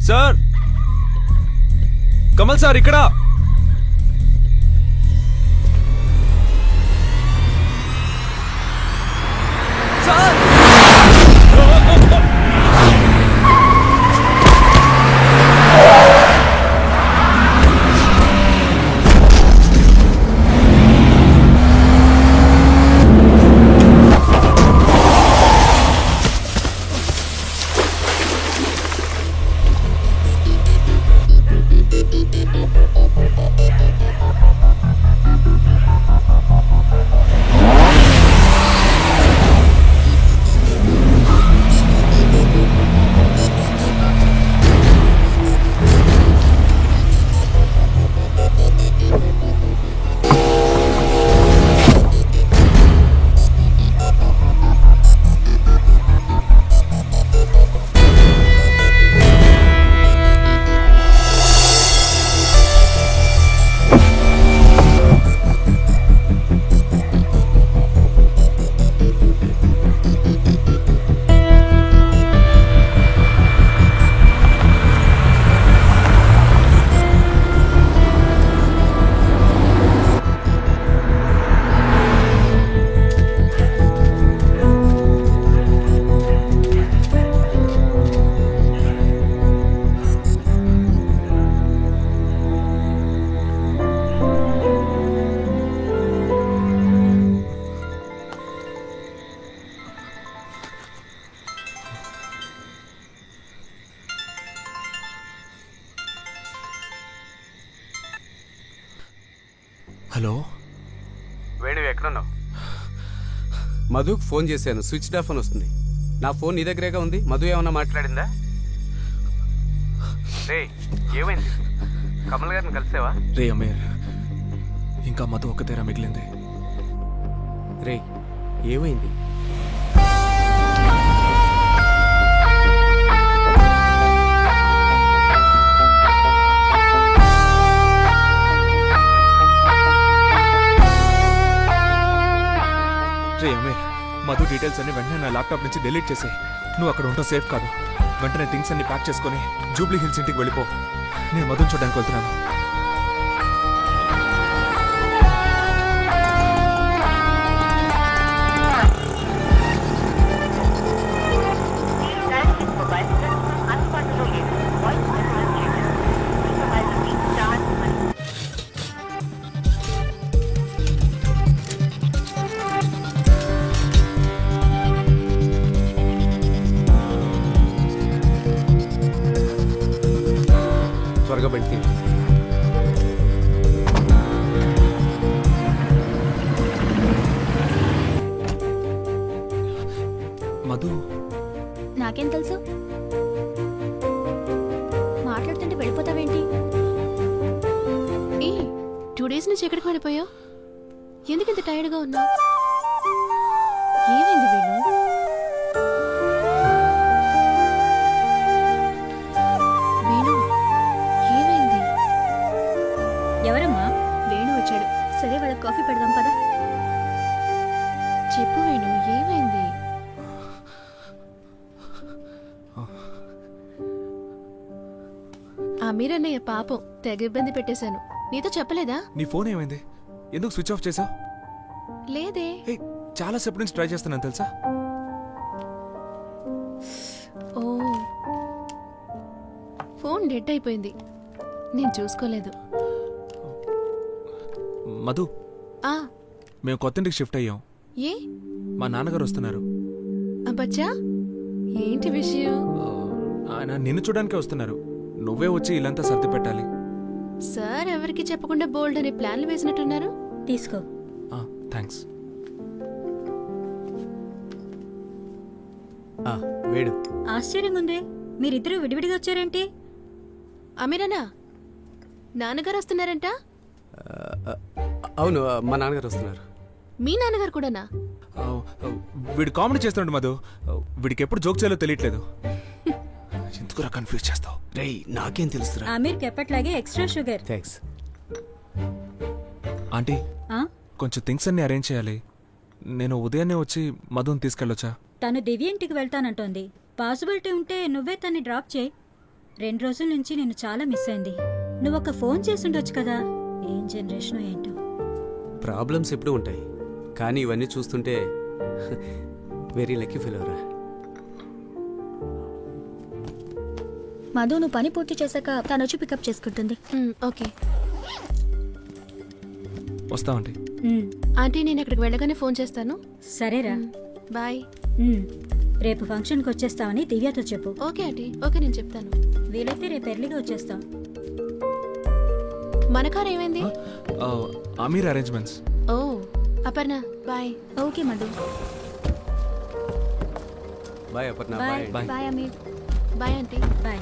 Sir, Kamal sir ఇక్కడ. Sir hello Venu, ఎక్కడున్నావు? మధుకు phone చేశాను, స్విచ్ ఆఫ్ అని వస్తుంది. నా ఫోన్ నీ దగ్గరేగా ఉంది. మధు ఏమన్నా మాట్లాడిందా? రే, ఏమైంది? కమల్ గారిని కలిసావా? రే అమీర్, ఇంకా మధు ఒక్కతేరా మిగిలింది. రే, ఏమైంది? రే అమీర్, మధు డీటెయిల్స్ అన్ని వెంటనే నా ల్యాప్టాప్ నుంచి డిలీట్ చేసే. నువ్వు అక్కడ ఉంటావు సేఫ్ కాదు. వెంటనే థింగ్స్ అన్ని ప్యాక్ చేసుకుని జూబ్లీ హిల్స్ ఇంటికి వెళ్ళిపో. నేను మధుని చూడడానికి వెళ్తున్నాను. త్వరగా బయటికి. మధు నాకేం తెలుసు? మాట్లాడుతుంటే వెళ్ళిపోతావేంటి? 2 days నుంచి ఎక్కడికి వెళ్ళిపోయావు? ఎందుకు ఇంత టైర్డ్గా ఉన్నావు? ఏమైంది వేణు? వేణు, ఏమైంది? ఎవరమ్మా? వేణు వచ్చాడు. సరే, వాళ్ళకి కాఫీ పెడదాం పదా. చెప్పు వేణు, ఏమైంది? అమీరన్నయ్య పాపం తెగ ఇబ్బంది పెట్టేశాను. నీతో చెప్పలేదా? నీ ఫోన్ ఏమైంది? ఎందుకు స్విచ్ ఆఫ్ చేసావు? లేదే. చాలా సేపు నుంచి ట్రై చేస్తున్నాను తెలుసా. ఓ, ఫోన్ డెడ్ అయిపోయింది, నేను చూసుకోలేదు. మధు, మేము కొత్త ఇంటికి షిఫ్ట్ అయ్యాం. ఏ? మా నాన్నగారు వస్తున్నారు. అబ్బచ్చా, ఏంటి విషయం? ఆయన నిన్ను చూడడానికే వస్తున్నారు. నువ్వే వచ్చి ఇల్లంతా సర్ది పెట్టాలి. సార్ ఎవరికి చెప్పకుండా బోల్డ్ అనే ప్లాన్లు వేసినట్టున్నారు. తీసుకో. థ్యాంక్స్. వేడు, ఆశ్చర్యంగా ఉంది, మీరిద్దరూ విడివిడిగా వచ్చారేంటి? అమీరనా, నాన్నగారు వస్తున్నారంట. అవును, మా నాన్నగారు వస్తున్నారు. మీ నాన్నగారు కూడానా? వీడు కామెడీ చేస్తున్నాడు మధు. వీడికి ఎప్పుడు జోక్ చేయాలో తెలియట్లేదు. ఎందుకురా కన్ఫ్యూజ్ చేస్తావు? రేయ్, నాకేం తెలుసురా. ఆమీర్కి ఎప్పట్లాగే ఎక్స్ట్రా షుగర్. థ్యాంక్స్. ఆంటీ, కొంచెం థింగ్స్ అన్ని అరేంజ్ చేయాలి. నేను ఉదయాన్నే వచ్చి మధుని తీసుకెళ్ళొచ్చా? తను దివ్య ఇంటికి వెళ్తానంటోంది. పాసిబిలిటీ ఉంటే నువ్వే తన్ని డ్రాప్ చేయి. 2 రోజుల నుంచి నేను చాలా మిస్ అయింది. నువ్వు ఒక ఫోన్ చేసుండొచ్చు కదా. ఏం జనరేషన్ ఏంటో. ప్రాబ్లమ్స్ ఎప్పుడూ ఉంటాయి, కానీ ఇవన్నీ చూస్తుంటే వెరీ లక్కీ ఫీల్ అవరా. మధు, నువ్వు పని పూర్తి చేశాక తను వచ్చి పికప్ చేసుకుంటుంది. ఓకే వస్తామండి. ఆంటీ, నేను ఇక్కడికి వెళ్ళగానే ఫోన్ చేస్తాను. సరేరా, బాయ్. రేపు ఫంక్షన్కి వచ్చేస్తామని దివ్యతో చెప్పు. ఓకే ఆంటీ, ఓకే, నేను చెప్తాను. వీలైతే రేపు ఎర్లీగా వచ్చేస్తాం. మన కార్ ఏమైంది? అమీర్ అరేంజ్మెంట్స్. ఓ Aparna, bye. Okay Madhu. Bye Aparna. Bye. Bye. Bye Aamir. Bye aunty. Bye.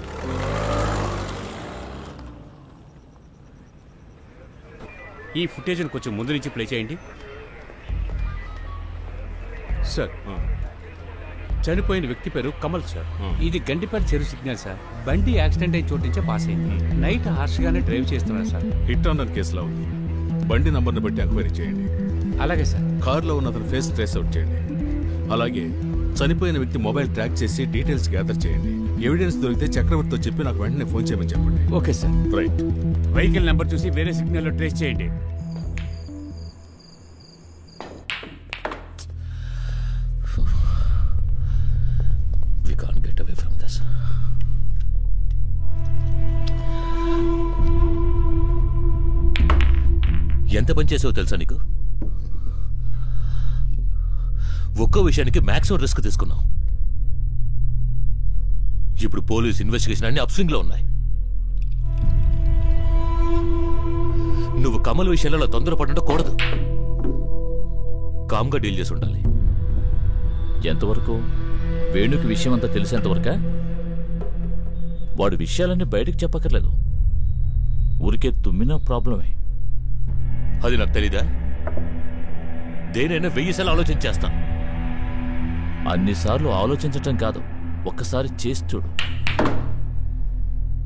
ఈ ఫుటేజ్ని కొంచెం ముందు నుంచి ప్లే చేయండి సార్. చనిపోయిన వ్యక్తి పేరు కమల్ సార్. ఇది గండిపేట చెరువు సిగ్నల్ సార్. బండి యాక్సిడెంట్ అయిన చోటు నుంచే పాస్ అయింది. నైట్ హార్ష్గానే డ్రైవ్ చేస్తున్నారు సార్. హిట్ ఆన్ రన్ కేసులో ఉంది. బండి నంబర్ను బట్టి ఎంక్వైరీ చేయండి. అలాగే సార్. కారులో ఉన్న అతని ఫేస్ ట్రేస్ అవుట్ చేయండి. అలాగే చనిపోయిన వ్యక్తి మొబైల్ ట్రాక్ చేసి డీటెయిల్స్ గ్యాదర్ చేయండి. ఎవిడెన్స్ దొరికితే చక్రవర్తితో చెప్పి నాకు వెంటనే ఫోన్ చేయమని చెప్పండి. Okay sir. Right. Vehicle number చూసి వేరే సిగ్నల్లో ట్రేస్ చేయండి. We can't get away from this. ఎంత పని చేసావో తెలుసా నీకు? ఒక్కో విషయానికి మ్యాక్సిమం రిస్క్ తీసుకున్నావు. ఇప్పుడు పోలీస్ ఇన్వెస్టిగేషన్ అన్ని అప్స్వింగ్ లో ఉన్నాయి. నువ్వు కమల్ విషయంలో తొందరపడకూడదు. కామ్గా డీల్ చేసి ఉండాలి. ఎంతవరకు? వేణుకి విషయం అంతా తెలిసేంతవరకా? వాడు విషయాలన్నీ బయటకు చెప్పక్కర్లేదు. ఊరికే తుమ్మినా ప్రాబ్లమే. అది నాకు తెలీదా? దేనైనా 1000 సార్లు ఆలోచించేస్తాను. అన్నిసార్లు ఆలోచించటం కాదు, ఒక్కసారి చేసి చూడు.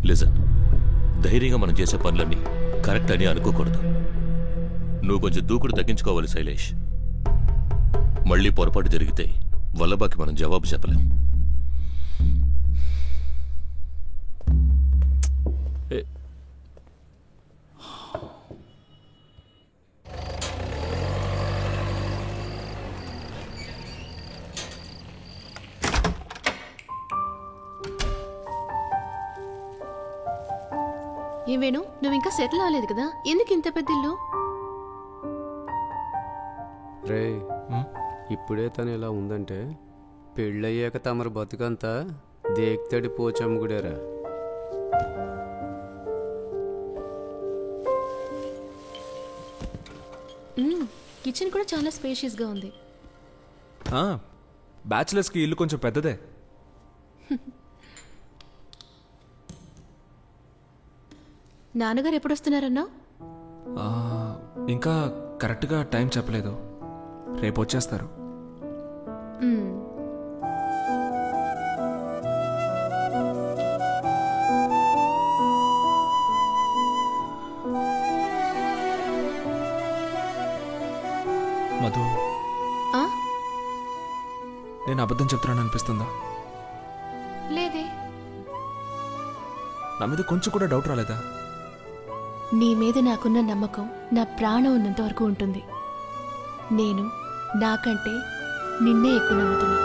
లిజన్, ధైర్యంగా మనం చేసే పనులన్నీ కరెక్ట్ అని అనుకోకూడదు. నువ్వు కొంచెం దూకుడు తగ్గించుకోవాలి శైలేష్. మళ్ళీ పొరపాటు జరిగితే వల్లబాకి మనం జవాబు చెప్పలేం. ఏం వేణు, నువ్వు ఇంకా సెటిల్ అవ్వలేదు కదా? ఎందుకు ఇంత పెద్ద ఇల్లు? రే, ఇప్పుడే తను ఇలా ఉందంటే పెళ్ళయ్యాక తమరు బతుకంతా దేక్తడి పోచమ్ముగుడారా. కిచెన్ కూడా చాలా స్పేషియస్గా ఉంది. బ్యాచులర్స్కి ఇల్లు కొంచెం పెద్దదే. నాన్నగారు ఎప్పుడు వస్తున్నారన్నా? ఇంకా కరెక్ట్గా టైం చెప్పలేదు. రేపు వచ్చేస్తారు. మధు, నేను అబద్ధం చెప్తున్నాను అనిపిస్తుందా? లేదే. నా మీద కొంచెం కూడా డౌట్ రాలేదా? నీ మీద నాకున్న నమ్మకం నా ప్రాణం ఉన్నంత వరకు ఉంటుంది. నేను నాకంటే నిన్నే ఎక్కువ నమ్ముతున్నా.